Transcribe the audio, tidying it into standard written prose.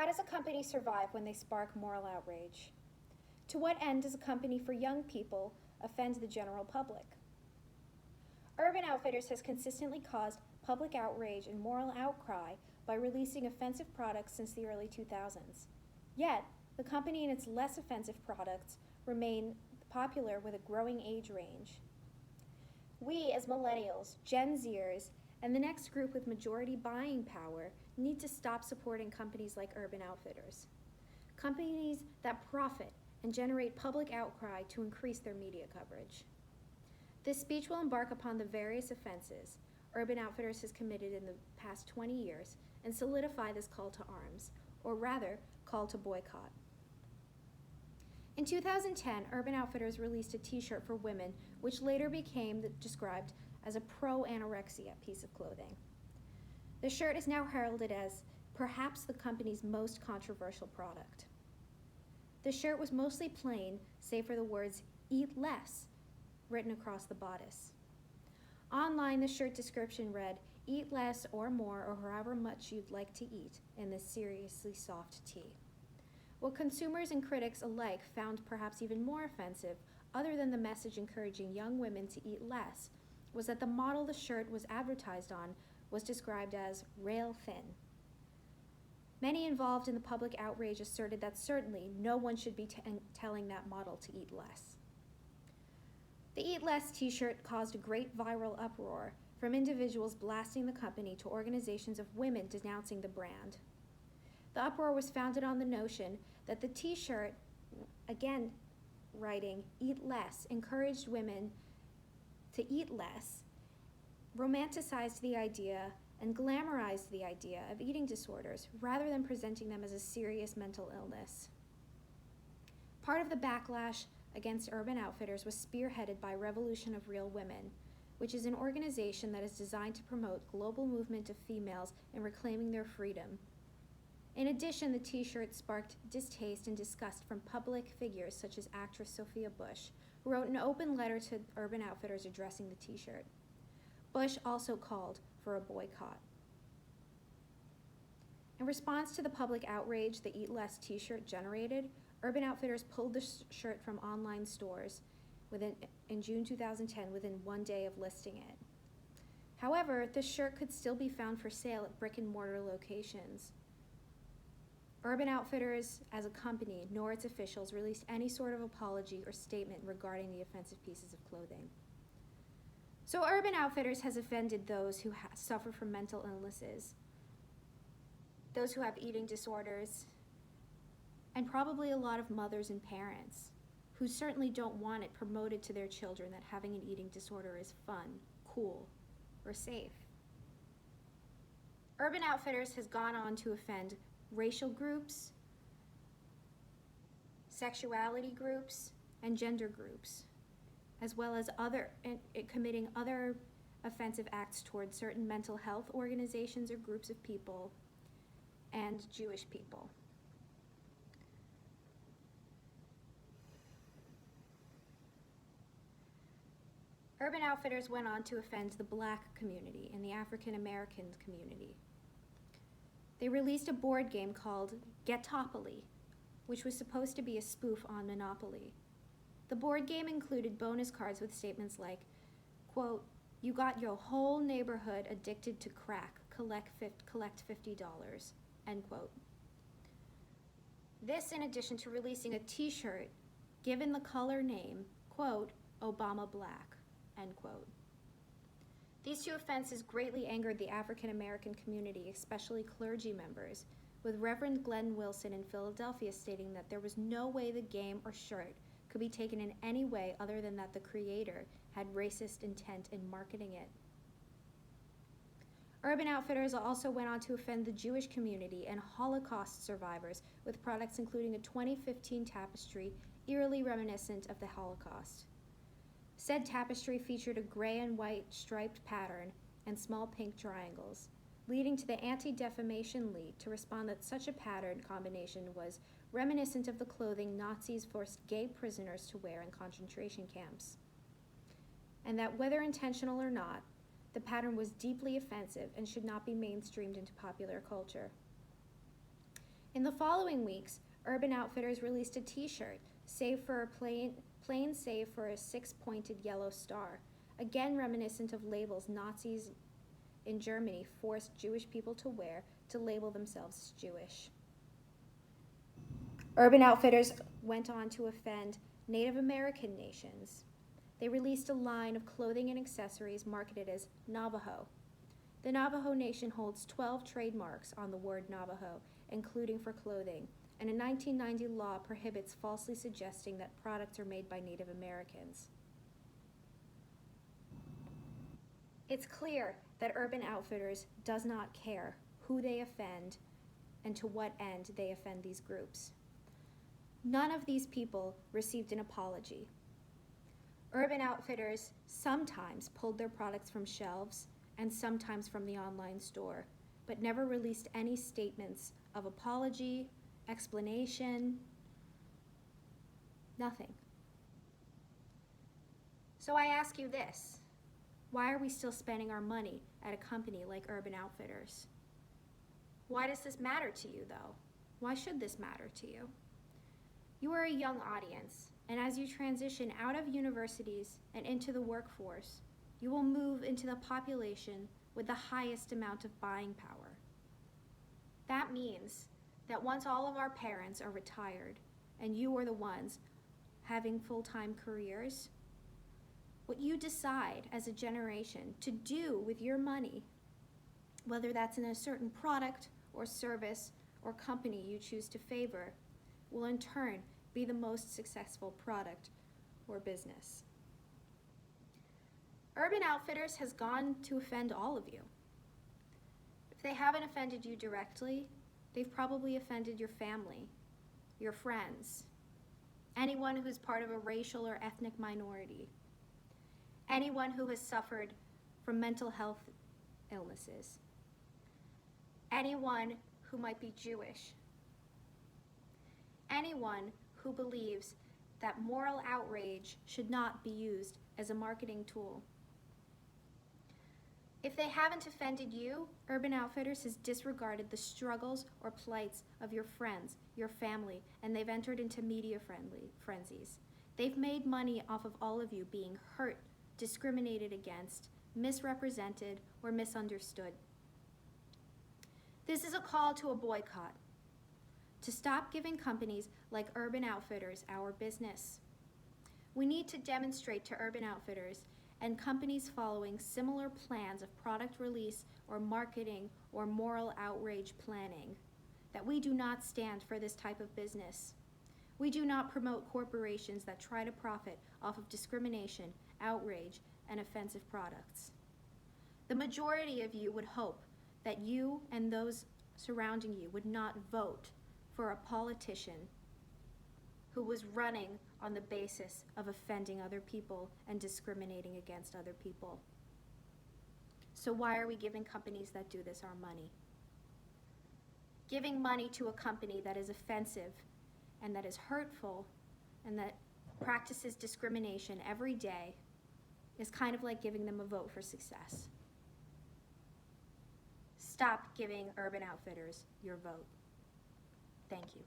How does a company survive when they spark moral outrage? To what end does a company for young people offend the general public? Urban Outfitters has consistently caused public outrage and moral outcry by releasing offensive products since the early 2000s. Yet, the company and its less offensive products remain popular with a growing age range. We, as millennials, Gen Zers, and the next group with majority buying power need to stop supporting companies like Urban Outfitters. Companies that profit and generate public outcry to increase their media coverage. This speech will embark upon the various offenses Urban Outfitters has committed in the past 20 years and solidify this call to arms, or rather, call to boycott. In 2010, Urban Outfitters released a t-shirt for women, which later became described as a pro-anorexia piece of clothing. The shirt is now heralded as perhaps the company's most controversial product. The shirt was mostly plain, save for the words, "Eat less," written across the bodice. Online, the shirt description read, "Eat less or more or however much you'd like to eat in this seriously soft tee." What consumers and critics alike found perhaps even more offensive, other than the message encouraging young women to eat less, was that the model the shirt was advertised on was described as rail thin. Many involved in the public outrage asserted that certainly no one should be telling that model to eat less. The Eat Less t-shirt caused a great viral uproar, from individuals blasting the company to organizations of women denouncing the brand. The uproar was founded on the notion that the t-shirt, again writing "Eat Less," encouraged women to eat less, romanticized the idea, and glamorized the idea of eating disorders rather than presenting them as a serious mental illness. Part of the backlash against Urban Outfitters was spearheaded by Revolution of Real Women, which is an organization that is designed to promote global movement of females in reclaiming their freedom. In addition, the t-shirt sparked distaste and disgust from public figures such as actress Sophia Bush, who wrote an open letter to Urban Outfitters addressing the t-shirt. Bush also called for a boycott. In response to the public outrage the Eat Less t-shirt generated, Urban Outfitters pulled the shirt from online stores in June 2010 within 1 day of listing it. However, the shirt could still be found for sale at brick-and-mortar locations. Urban Outfitters, as a company, nor its officials released any sort of apology or statement regarding the offensive pieces of clothing. So Urban Outfitters has offended those who suffer from mental illnesses, those who have eating disorders, and probably a lot of mothers and parents who certainly don't want it promoted to their children that having an eating disorder is fun, cool, or safe. Urban Outfitters has gone on to offend racial groups, sexuality groups, and gender groups, as well as committing other offensive acts towards certain mental health organizations or groups of people and Jewish people. Urban Outfitters went on to offend the Black community and the African American community. They released a board game called Getopoly, which was supposed to be a spoof on Monopoly. The board game included bonus cards with statements like, quote, "You got your whole neighborhood addicted to crack, collect $50, end quote. This in addition to releasing a t-shirt given the color name, quote, "Obama Black," end quote. These two offenses greatly angered the African American community, especially clergy members, with Reverend Glenn Wilson in Philadelphia stating that there was no way the game or shirt could be taken in any way other than that the creator had racist intent in marketing it. Urban Outfitters also went on to offend the Jewish community and Holocaust survivors with products including a 2015 tapestry eerily reminiscent of the Holocaust. Said tapestry featured a gray and white striped pattern and small pink triangles, leading to the Anti-Defamation League to respond that such a pattern combination was reminiscent of the clothing Nazis forced gay prisoners to wear in concentration camps, and that whether intentional or not, the pattern was deeply offensive and should not be mainstreamed into popular culture. In In the following weeks, Urban Outfitters released a t-shirt, plain save for a 6-pointed yellow star, again reminiscent of labels Nazis in Germany forced Jewish people to wear to label themselves as Jewish. Urban Outfitters went on to offend Native American nations. They released a line of clothing and accessories marketed as Navajo. The Navajo Nation holds 12 trademarks on the word Navajo, including for clothing, and a 1990 law prohibits falsely suggesting that products are made by Native Americans. It's clear that Urban Outfitters does not care who they offend and to what end they offend these groups. None of these people received an apology. Urban Outfitters sometimes pulled their products from shelves and sometimes from the online store, but never released any statements of apology, explanation, nothing. So I ask you this, why are we still spending our money at a company like Urban Outfitters? Why does this matter to you though? Why should this matter to you? You are a young audience, and as you transition out of universities and into the workforce, you will move into the population with the highest amount of buying power. That means that once all of our parents are retired and you are the ones having full-time careers, what you decide as a generation to do with your money, whether that's in a certain product or service or company you choose to favor, will in turn be the most successful product or business. Urban Outfitters has gone to offend all of you. If they haven't offended you directly, they've probably offended your family, your friends, anyone who's part of a racial or ethnic minority, anyone who has suffered from mental health illnesses, anyone who might be Jewish, anyone who believes that moral outrage should not be used as a marketing tool. If they haven't offended you, Urban Outfitters has disregarded the struggles or plights of your friends, your family, and they've entered into media frenzies. They've made money off of all of you being hurt, discriminated against, misrepresented, or misunderstood. This is a call to a boycott, to stop giving companies like Urban Outfitters our business. We need to demonstrate to Urban Outfitters and companies following similar plans of product release or marketing or moral outrage planning that we do not stand for this type of business. We do not promote corporations that try to profit off of discrimination, outrage, and offensive products. The majority of you would hope that you and those surrounding you would not vote for a politician who was running on the basis of offending other people and discriminating against other people. So why are we giving companies that do this our money? Giving money to a company that is offensive and that is hurtful and that practices discrimination every day is kind of like giving them a vote for success. Stop giving Urban Outfitters your vote. Thank you.